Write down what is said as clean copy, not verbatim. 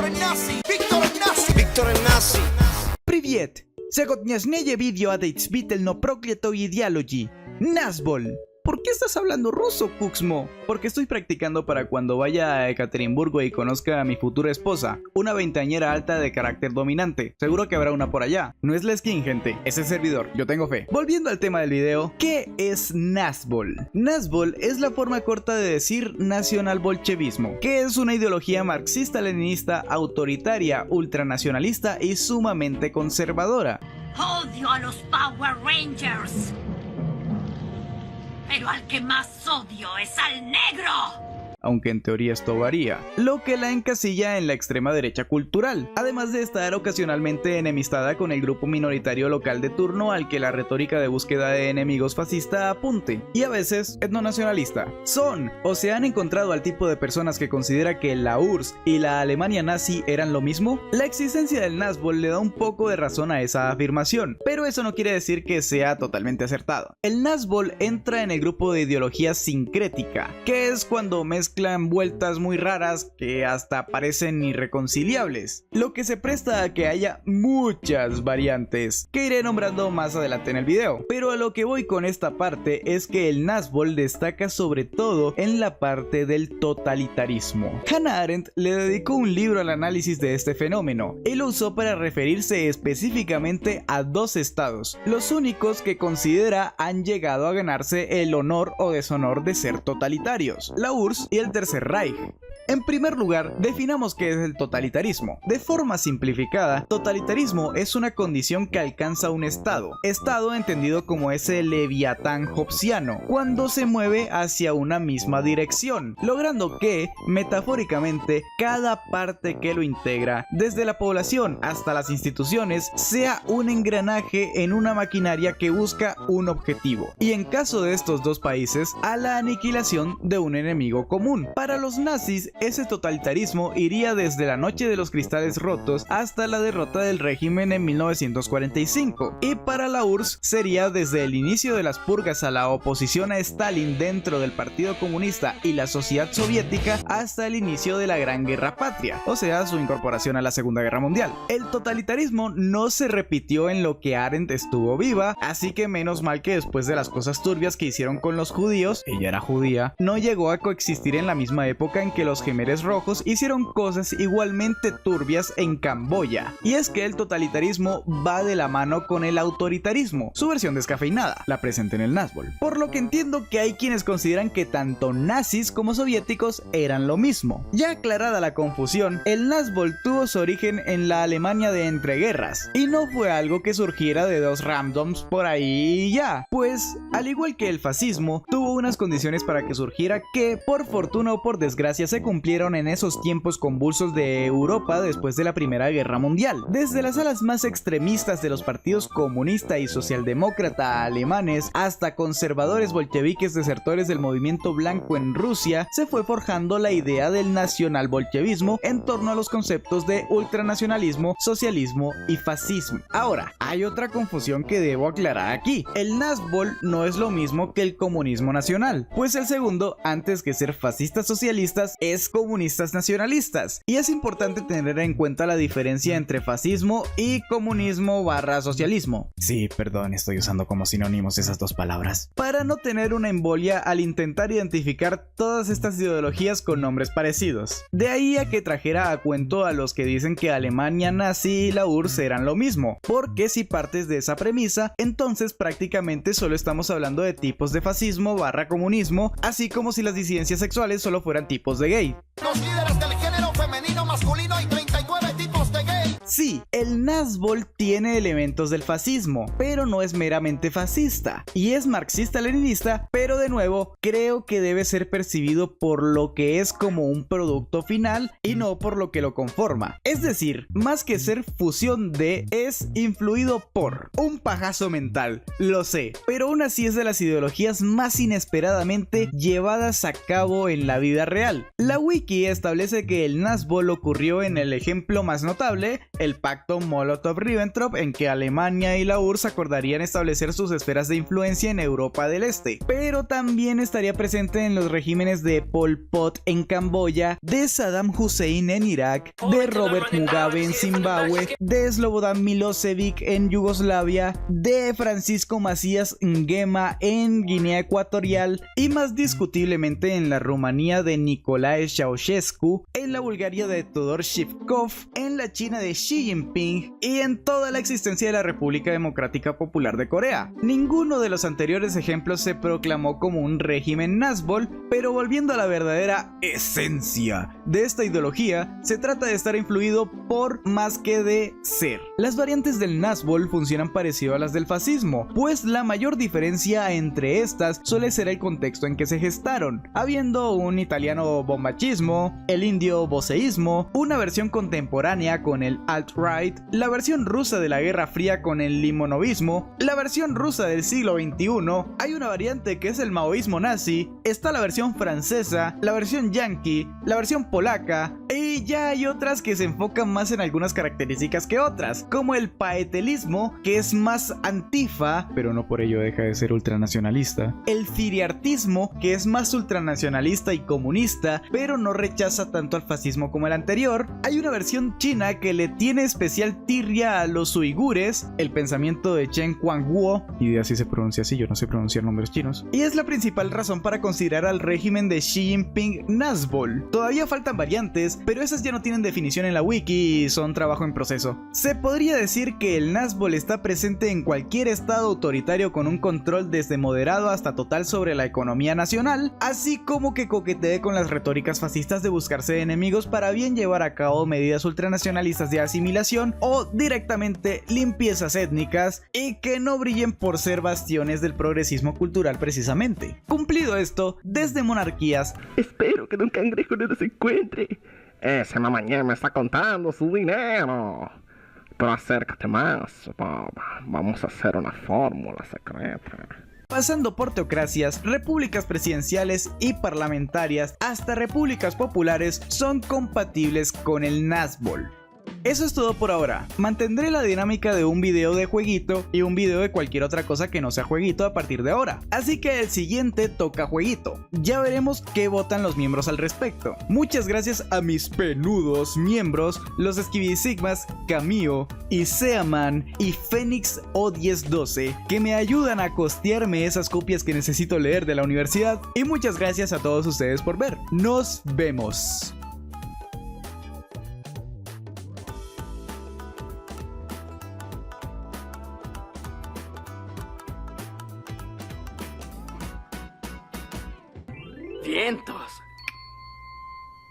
Виктор Наси. Привет! Сегодня видео отдельно проклятую идеологии. Nazbol. ¿Por qué estás hablando ruso, Kuxmo? Porque estoy practicando para cuando vaya a Ekaterimburgo y conozca a mi futura esposa, una veinteañera alta de carácter dominante. Seguro que habrá una por allá. No es la skin, gente, es el servidor, yo tengo fe. Volviendo al tema del video, ¿qué es Nazbol? Nazbol es la forma corta de decir nacionalbolchevismo, que es una ideología marxista-leninista, autoritaria, ultranacionalista y sumamente conservadora. Odio a los Power Rangers. Pero al que más odio es al negro. Aunque en teoría esto varía, lo que la encasilla en la extrema derecha cultural, además de estar ocasionalmente enemistada con el grupo minoritario local de turno al que la retórica de búsqueda de enemigos fascista apunte, y a veces etnonacionalista. Son, o se han encontrado al tipo de personas que considera que la URSS y la Alemania nazi eran lo mismo. La existencia del Nazbol le da un poco de razón a esa afirmación, pero eso no quiere decir que sea totalmente acertado. El Nazbol entra en el grupo de ideología sincrética, que es cuando mezclan vueltas muy raras que hasta parecen irreconciliables, lo que se presta a que haya muchas variantes, que iré nombrando más adelante en el video. Pero a lo que voy con esta parte es que el Nazbol destaca sobre todo en la parte del totalitarismo. Hannah Arendt le dedicó un libro al análisis de este fenómeno, y lo usó para referirse específicamente a dos estados, los únicos que considera han llegado a ganarse el honor o deshonor de ser totalitarios, la URSS y el Tercer Reich. En primer lugar, definamos qué es el totalitarismo. De forma simplificada, totalitarismo es una condición que alcanza un estado entendido como ese leviatán hobbesiano, cuando se mueve hacia una misma dirección, logrando que, metafóricamente, cada parte que lo integra, desde la población hasta las instituciones, sea un engranaje en una maquinaria que busca un objetivo, y en caso de estos dos países, a la aniquilación de un enemigo común. Para los nazis, ese totalitarismo iría desde la noche de los cristales rotos hasta la derrota del régimen en 1945, y para la URSS sería desde el inicio de las purgas a la oposición a Stalin dentro del Partido Comunista y la sociedad soviética hasta el inicio de la Gran Guerra Patria, o sea, su incorporación a la Segunda Guerra Mundial. El totalitarismo no se repitió en lo que Arendt estuvo viva, así que menos mal que después de las cosas turbias que hicieron con los judíos, ella era judía, no llegó a coexistir en la misma época en que los Jemeres Rojos hicieron cosas igualmente turbias en Camboya. Y es que el totalitarismo va de la mano con el autoritarismo, su versión descafeinada, la presente en el Nazbol. Por lo que entiendo que hay quienes consideran que tanto nazis como soviéticos eran lo mismo. Ya aclarada la confusión, el Nazbol tuvo su origen en la Alemania de entreguerras, y no fue algo que surgiera de dos randoms por ahí y ya, pues, al igual que el fascismo, tuvo unas condiciones para que surgiera que, por fortuna o por desgracia, se cumplieron en esos tiempos convulsos de Europa después de la Primera Guerra Mundial. Desde las alas más extremistas de los partidos comunista y socialdemócrata alemanes hasta conservadores bolcheviques desertores del movimiento blanco en Rusia, se fue forjando la idea del nacionalbolchevismo en torno a los conceptos de ultranacionalismo, socialismo y fascismo. Ahora, hay otra confusión que debo aclarar aquí. El Nazbol no es lo mismo que el comunismo nacional, pues el segundo, antes que ser fascistas socialistas, es comunistas nacionalistas, y es importante tener en cuenta la diferencia entre fascismo y comunismo / socialismo. Sí, perdón, estoy usando como sinónimos esas dos palabras, para no tener una embolia al intentar identificar todas estas ideologías con nombres parecidos. De ahí a que trajera a cuento a los que dicen que Alemania nazi y la URSS eran lo mismo, porque si partes de esa premisa, entonces prácticamente solo estamos hablando de tipos de fascismo / comunismo, así como si las disidencias sexuales solo fueran tipos de gay. Los líderes del género femenino masculino y 39 tipos de gay. Sí, el Nazbol tiene elementos del fascismo, pero no es meramente fascista, y es marxista-leninista, pero de nuevo, creo que debe ser percibido por lo que es como un producto final y no por lo que lo conforma. Es decir, más que ser fusión de, es influido por un pajazo mental, lo sé, pero aún así es de las ideologías más inesperadamente llevadas a cabo en la vida real. La wiki establece que el Nazbol ocurrió en el ejemplo más notable, el Pacto Molotov-Ribbentrop, en que Alemania y la URSS acordarían establecer sus esferas de influencia en Europa del Este, pero también estaría presente en los regímenes de Pol Pot en Camboya, de Saddam Hussein en Irak, de Robert Mugabe en Zimbabue, de Slobodan Milosevic en Yugoslavia, de Francisco Macías Nguema en Guinea Ecuatorial y más discutiblemente en la Rumanía de Nicolae Ceausescu, en la Bulgaria de Todor Shivkov, en la China de Xi Jinping y en toda la existencia de la República Democrática Popular de Corea. Ninguno de los anteriores ejemplos se proclamó como un régimen Nazgûl, pero volviendo a la verdadera esencia de esta ideología, se trata de estar influido por más que de ser. Las variantes del Nazgûl funcionan parecido a las del fascismo, pues la mayor diferencia entre estas suele ser el contexto en que se gestaron, habiendo un italiano bombachismo, el indio boceísmo, una versión contemporánea con el alt-right, la versión rusa de la Guerra Fría con el limonovismo, la versión rusa del siglo XXI, hay una variante que es el maoísmo nazi, está la versión francesa, la versión yankee, la versión polaca, y ya hay otras que se enfocan más en algunas características que otras, como el paetelismo, que es más antifa, pero no por ello deja de ser ultranacionalista, el firiartismo, que es más ultranacionalista y comunista, pero no rechaza tanto al fascismo como el anterior. Hay una versión china que le tiene especial tirria a los uigures, el pensamiento de Chen Quanguo, y así se pronuncia así, yo no sé pronunciar nombres chinos, y es la principal razón para considerar al régimen de Xi Jinping Nazgûl. Todavía faltan variantes, pero esas ya no tienen definición en la wiki y son trabajo en proceso. Se podría decir que el Nazgûl está presente en cualquier estado autoritario con un control desde moderado hasta total sobre la economía nacional, así como que coquetee con las retóricas fascistas de buscarse enemigos para bien llevar a cabo medidas ultranacionalistas de asimilación o directamente limpiezas étnicas, y que no brillen por ser bastiones del progresismo cultural precisamente. Cumplido esto, desde monarquías, espero que un cangrejo no nos encuentre. Ese mañana me está contando su dinero. Pero acércate más, Bob. Vamos a hacer una fórmula secreta. Pasando por teocracias, repúblicas presidenciales y parlamentarias, hasta repúblicas populares, son compatibles con el Nazgûl. Eso es todo por ahora. Mantendré la dinámica de un video de jueguito y un video de cualquier otra cosa que no sea jueguito a partir de ahora. Así que el siguiente toca jueguito. Ya veremos qué votan los miembros al respecto. Muchas gracias a mis peludos miembros, los Esquivisigmas, Camio, Iseaman y Fénix O1012, que me ayudan a costearme esas copias que necesito leer de la universidad. Y muchas gracias a todos ustedes por ver. Nos vemos.